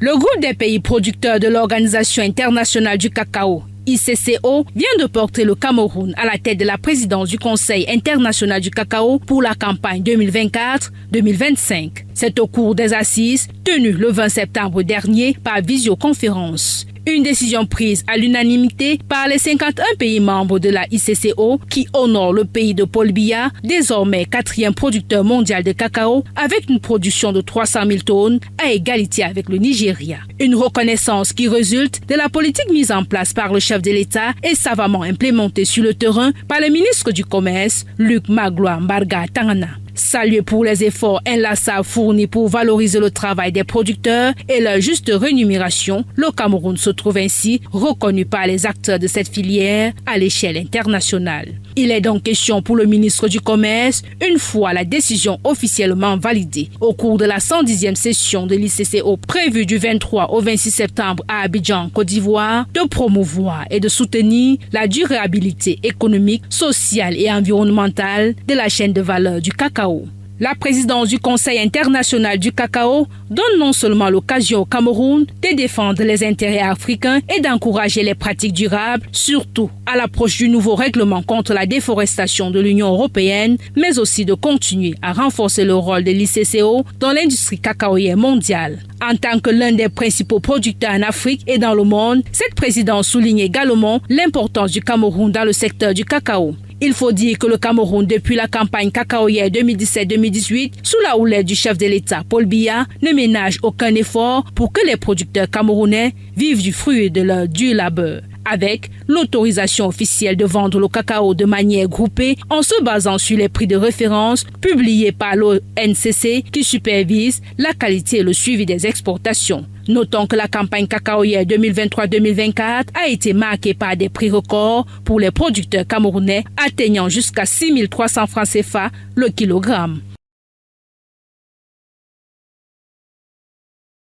Le groupe des pays producteurs de l'Organisation internationale du cacao, ICCO, vient de porter le Cameroun à la tête de la présidence du Conseil international du cacao pour la campagne 2024-2025. C'est au cours des assises tenues le 20 septembre dernier par visioconférence. Une décision prise à l'unanimité par les 51 pays membres de la ICCO qui honore le pays de Paul Biya, désormais 4e producteur mondial de cacao avec une production de 300 000 tonnes à égalité avec le Nigeria. Une reconnaissance qui résulte de la politique mise en place par le chef de l'État et savamment implémentée sur le terrain par le ministre du Commerce, Luc Magloire Mbarga Tangana. Salué pour les efforts inlassables fournis pour valoriser le travail des producteurs et leur juste rémunération, le Cameroun se trouve ainsi reconnu par les acteurs de cette filière à l'échelle internationale. Il est donc question pour le ministre du Commerce, une fois la décision officiellement validée, au cours de la 110e session de l'ICCO prévue du 23 au 26 septembre à Abidjan, Côte d'Ivoire, de promouvoir et de soutenir la durabilité économique, sociale et environnementale de la chaîne de valeur du cacao. La présidence du Conseil international du cacao donne non seulement l'occasion au Cameroun de défendre les intérêts africains et d'encourager les pratiques durables, surtout à l'approche du nouveau règlement contre la déforestation de l'Union européenne, mais aussi de continuer à renforcer le rôle de l'ICCO dans l'industrie cacaoyère mondiale. En tant que l'un des principaux producteurs en Afrique et dans le monde, cette présidence souligne également l'importance du Cameroun dans le secteur du cacao. Il faut dire que le Cameroun, depuis la campagne cacaoyère 2017-2018, sous la houlette du chef de l'État, Paul Biya, ne ménage aucun effort pour que les producteurs camerounais vivent du fruit de leur dur labeur, avec l'autorisation officielle de vendre le cacao de manière groupée en se basant sur les prix de référence publiés par l'ONCC qui supervise la qualité et le suivi des exportations. Notons que la campagne cacaoyère 2023-2024 a été marquée par des prix records pour les producteurs camerounais atteignant jusqu'à 6 300 francs CFA le kilogramme.